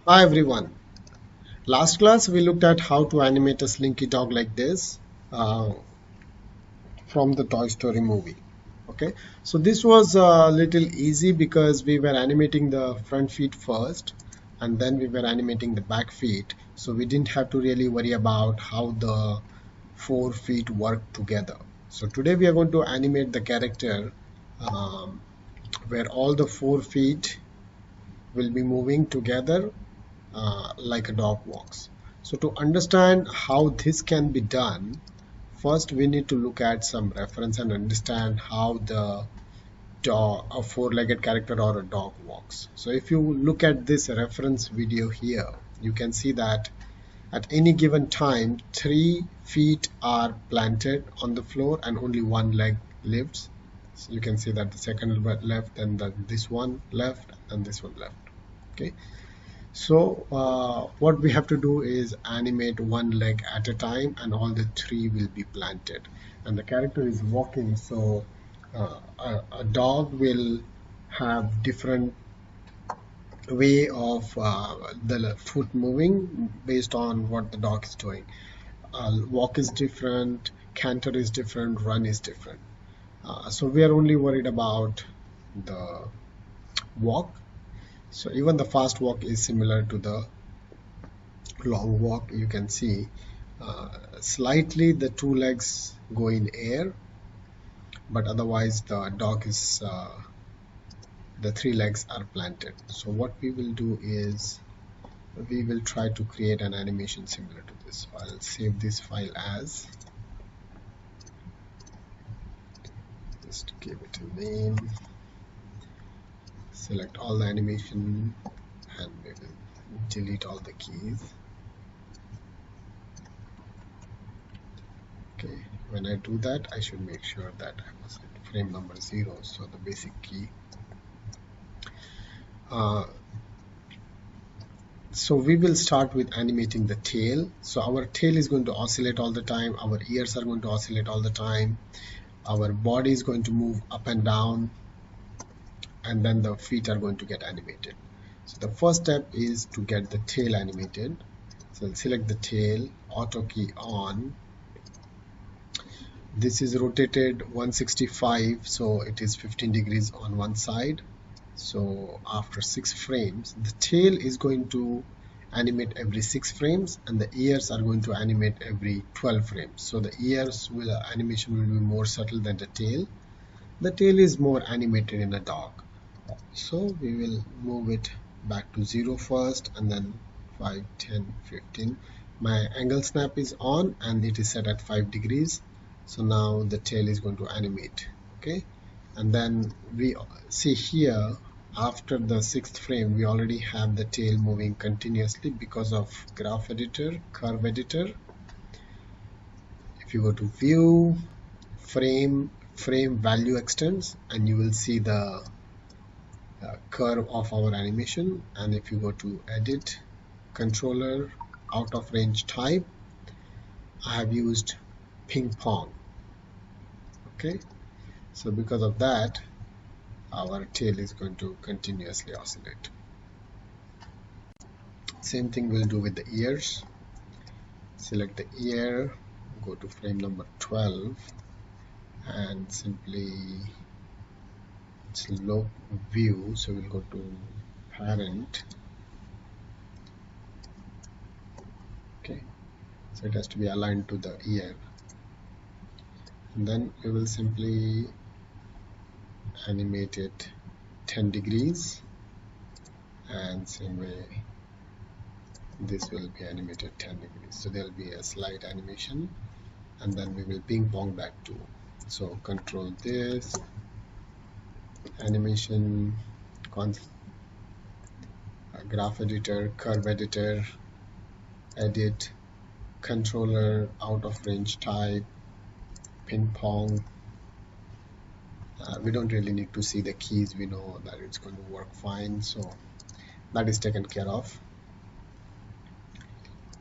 Hi everyone. Last class we looked at how to animate a slinky dog like this from the Toy Story movie. Okay, so this was a little easy because we were animating the front feet first and then we were animating the back feet. So we didn't have to really worry about how the 4 feet work together. So today we are going to animate the character um, where all the 4 feet will be moving together like a dog walks. So to understand how this can be done, first we need to look at some reference and understand how the dog, a four-legged character or a dog walks. So if you look at this reference video here, you can see that at any given time, 3 feet are planted on the floor and only one leg lifts. So you can see that the second left and this one left and this one left. Okay. So what we have to do is animate one leg at a time and all the 3 will be planted. And the character is walking, so a dog will have different way of the foot moving based on what the dog is doing. Walk is different, canter is different, run is different. So we are only worried about the walk. So even the fast walk is similar to the long walk. You can see slightly the 2 legs go in air, but otherwise the dog is the 3 legs are planted. So what we will do is we will try to create an animation similar to this. So I'll save this file as, just give it a name, select all the animation, and we will delete all the keys. Okay, when I do that, I should make sure that I was at frame number 0, so the basic key. So we will start with animating the tail. So our tail is going to oscillate all the time, our ears are going to oscillate all the time, our body is going to move up and down, and then the feet are going to get animated. So the first step is to get the tail animated. So I'll select the tail, auto key on. This is rotated 165, so it is 15 degrees on one side. So after 6 frames, the tail is going to animate every 6 frames and the ears are going to animate every 12 frames. So the ears will animation will be more subtle than the tail. The tail is more animated in a dog. So we will move it back to 0 first and then 5, 10, 15. My angle snap is on and it is set at 5 degrees. So now the tail is going to animate. Okay, and then we see here after the 6th frame we already have the tail moving continuously because of graph editor, curve editor. If you go to view, frame value extends, and you will see the curve of our animation. And if you go to edit, controller, out of range type, I have used ping pong. Okay, so because of that our tail is going to continuously oscillate. Same thing we'll do with the ears. Select the ear, go to frame number 12 and simply look view, so we'll go to parent. Okay, so it has to be aligned to the ear, and then we will simply animate it 10 degrees, and same way this will be animated 10 degrees. So there will be a slight animation and then we will ping pong that too. So control this, animation, graph editor, curve editor, edit, controller, out of range type, ping pong. We don't really need to see the keys, we know that it's going to work fine, so that is taken care of.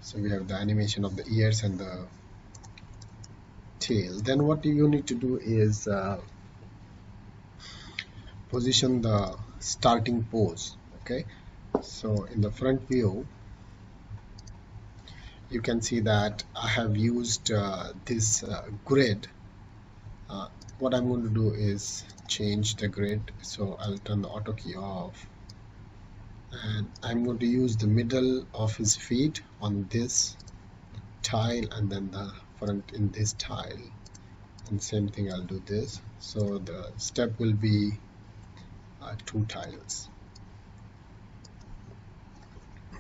So we have the animation of the ears and the tail. Then what you need to do is position the starting pose. Okay, So in the front view, you can see that I have used this grid. uh, what I'm going to do is change the grid, so I'll turn the auto key off, and I'm going to use the middle of his feet on this tile and then the front in this tile, and same thing I'll do this, so the step will be 2 tiles.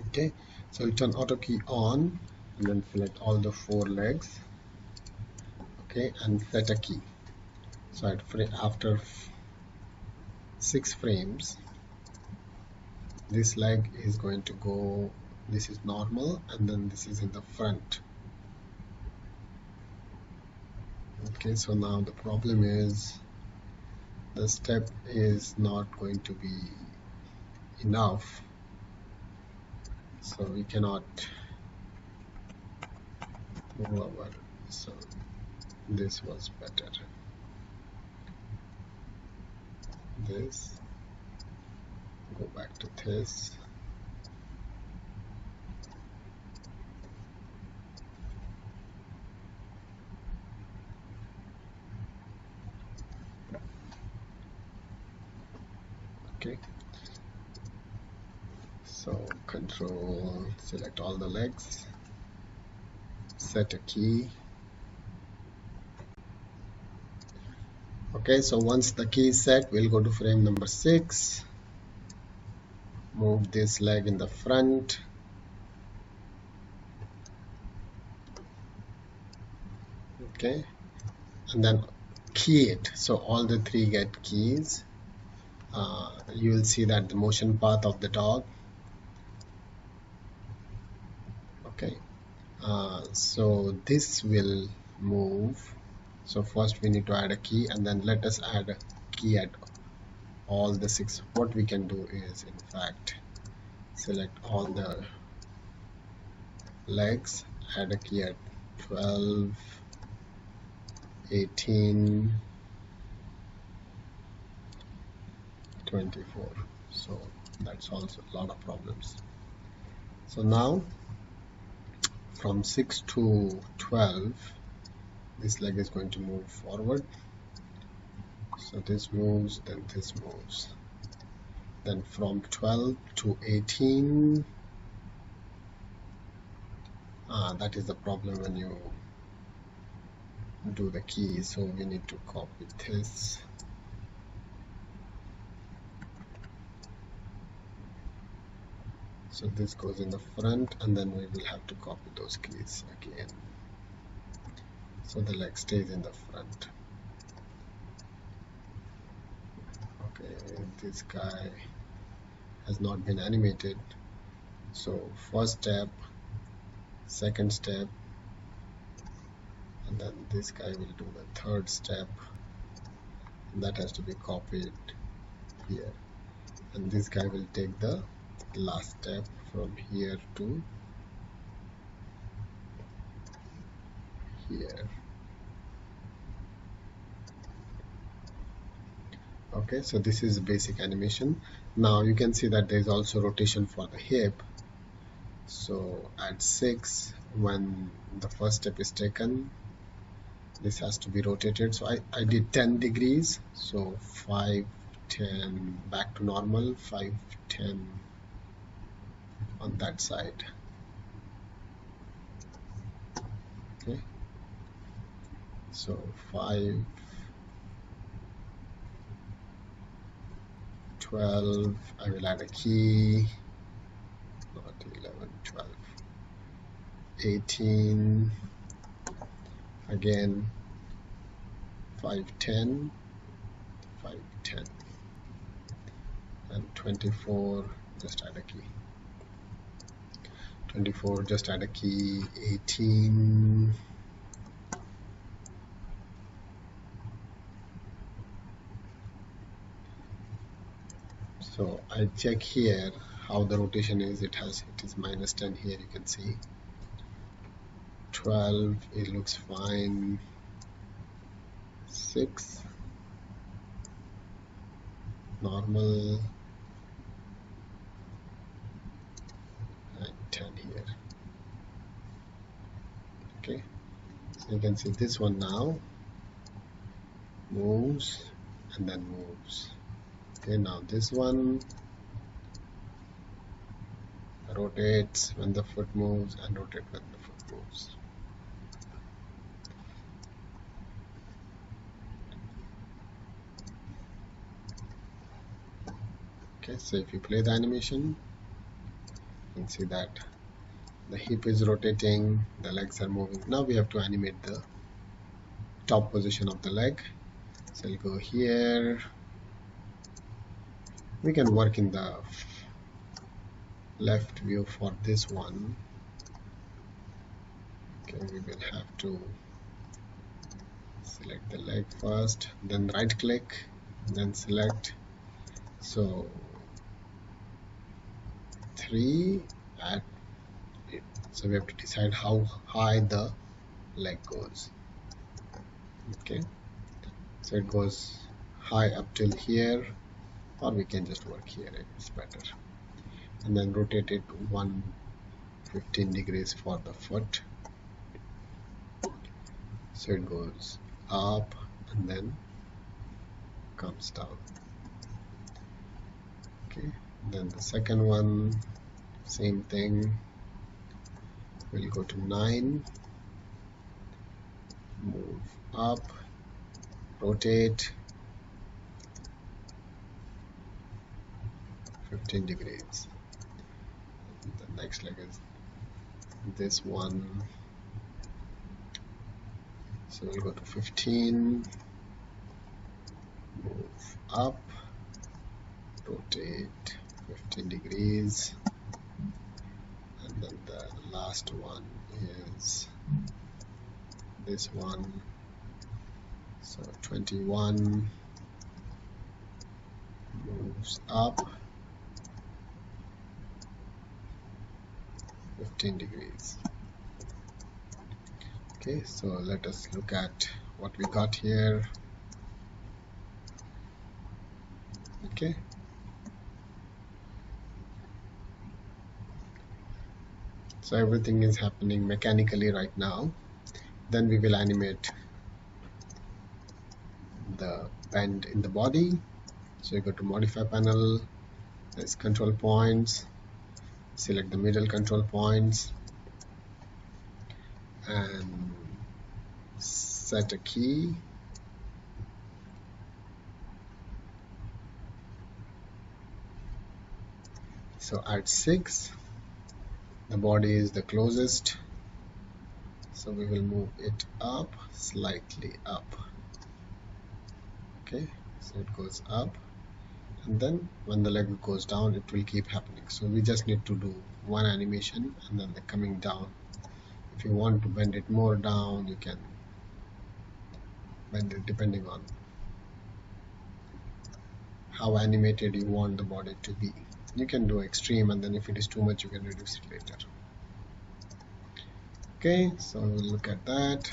Okay, so I'll turn auto key on and then select all the 4 legs. Okay, and set a key. So after 6 frames, this leg is going to go, this is normal, and then this is in the front. Okay, so now the problem is the step is not going to be enough, so we cannot move over. So this was better. This, go back to this. Okay, so control, select all the legs, set a key. Okay, so once the key is set, we'll go to frame number 6, move this leg in the front, okay, and then key it, so all the 3 get keys. You will see that the motion path of the dog. Okay, so this will move. So first we need to add a key, and then let us add a key at all the 6. What we can do is, in fact, select all the legs, add a key at 12, 18, 24. So that solves a lot of problems. So now from 6 to 12, this leg is going to move forward. So this moves, then this moves. Then from 12 to 18, that is the problem when you do the key. So we need to copy this. So this goes in the front, and then we will have to copy those keys again. So the leg stays in the front. Okay, this guy has not been animated. So first step, second step, and then this guy will do the third step, and that has to be copied here, and this guy will take the last step from here to here. Okay, so this is basic animation. Now you can see that there is also rotation for the hip. So at 6, when the first step is taken, this has to be rotated. So I did 10 degrees, so 5, 10, back to normal, 5, 10 on that side. Okay, so 5, 12, I will add a key, not 11, 12, 18, again 5, 10, 5, 10, and 24, just add a key. 24, just add a key. 18, so I check here how the rotation is. It is minus 10 here, you can see. 12, it looks fine. 6, normal. Okay, so you can see this one now moves and then moves. Okay, now this one rotates when the foot moves and rotates when the foot moves. Okay, so if you play the animation, you can see that the hip is rotating, the legs are moving. Now we have to animate the top position of the leg. So I'll go here. We can work in the left view for this one. Okay, we will have to select the leg first, then right click, then select. So 3 at it. So we have to decide how high the leg goes. Okay, so it goes high up till here, or we can just work here, it's better. And then rotate it 115 degrees for the foot, so it goes up and then comes down. Okay, then the second one, same thing. We'll go to 9, move up, rotate 15 degrees. The next leg is this one, so we'll go to 15, move up, rotate 15 degrees, and then the last one is this one, so 21, moves up 15 degrees. Okay, so let us look at what we got here. Okay, so everything is happening mechanically right now. Then we will animate the bend in the body. So you go to modify panel, there's control points, select the middle control points and set a key. So at 6, the body is the closest, so we will move it up, slightly up. Okay, so it goes up, and then when the leg goes down, it will keep happening. So we just need to do one animation and then the coming down. If you want to bend it more down, you can bend it depending on how animated you want the body to be. You can do extreme, and then if it is too much, you can reduce it later. Okay, so we'll look at that.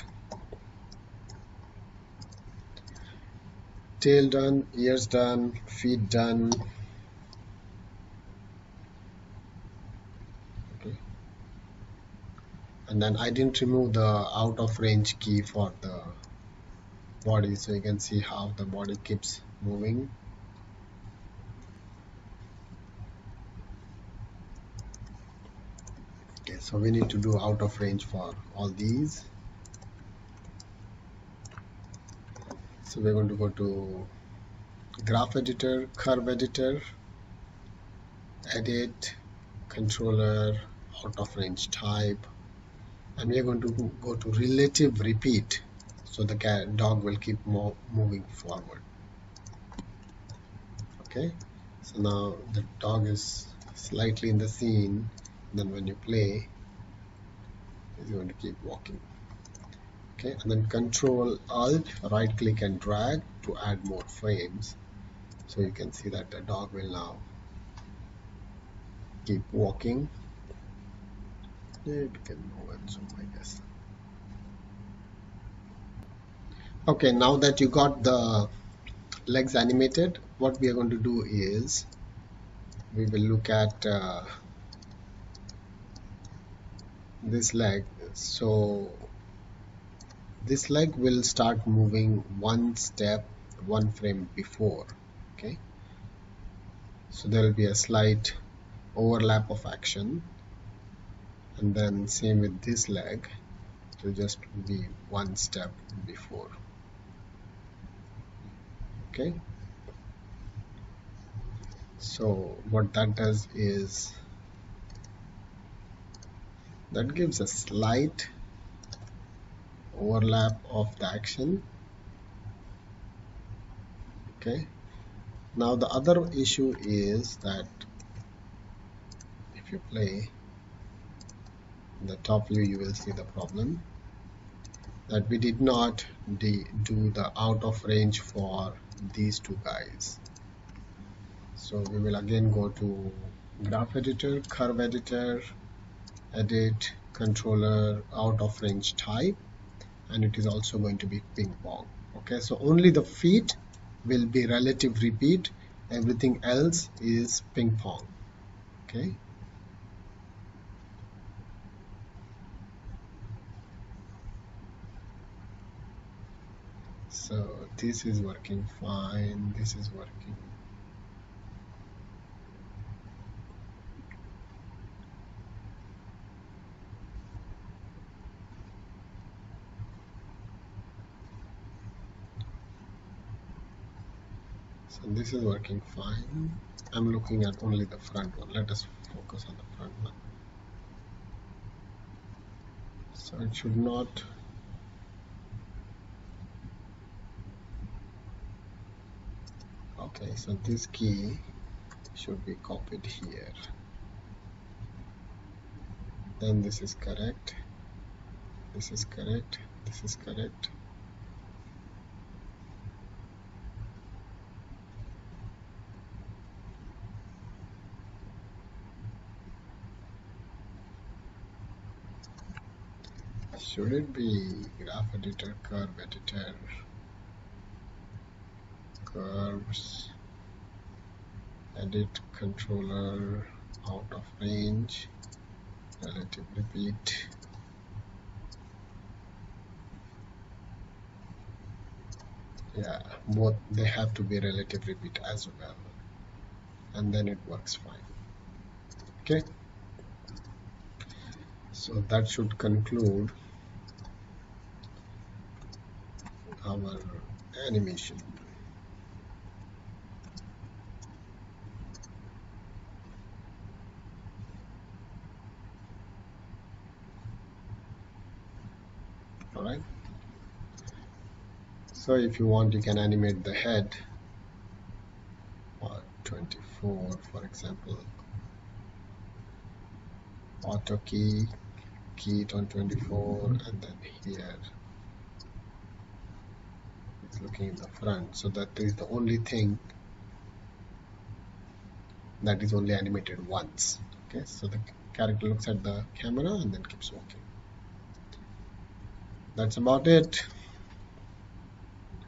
Tail done, ears done, feet done. Okay, and then I didn't remove the out of range key for the body, so you can see how the body keeps moving. Okay, so we need to do out of range for all these. So we're going to go to graph editor, curve editor, edit, controller, out of range type, and we are going to go to relative repeat, so the dog will keep moving forward. Okay, so now the dog is slightly in the scene, then when you play, it's going to keep walking. Okay, and then Control Alt, right click and drag to add more frames. So you can see that the dog will now keep walking. It can move and zoom, I guess. Okay, now that you got the legs animated, what we are going to do is we will look at this leg. So this leg will start moving one step, one frame before. Okay, so there will be a slight overlap of action, and then same with this leg, it will just be one step before. Okay, so what that does is that gives a slight overlap of the action. Okay, now the other issue is that if you play the top view, you will see the problem that we did not do the out of range for these two guys. So we will again go to graph editor, curve editor, edit, controller, out of range type, and it is also going to be ping pong. Okay, so only the feet will be relative repeat, everything else is ping pong. Okay, so this is working fine, this is working. So this is working fine. I'm looking at only the front one. Let us focus on the front one. So it should not. Okay, so this key should be copied here. Then this is correct. This is correct. This is correct. Should it be graph editor, curve editor, curves, edit, controller, out of range, relative repeat. Yeah, both they have to be relative repeat as well, and then it works fine. Okay, so that should conclude our animation. All right, so if you want, you can animate the head or 24, for example. Auto key it on 24, and then here it's looking in the front, so that is the only thing that is only animated once. Okay, so the character looks at the camera and then keeps walking. That's about it.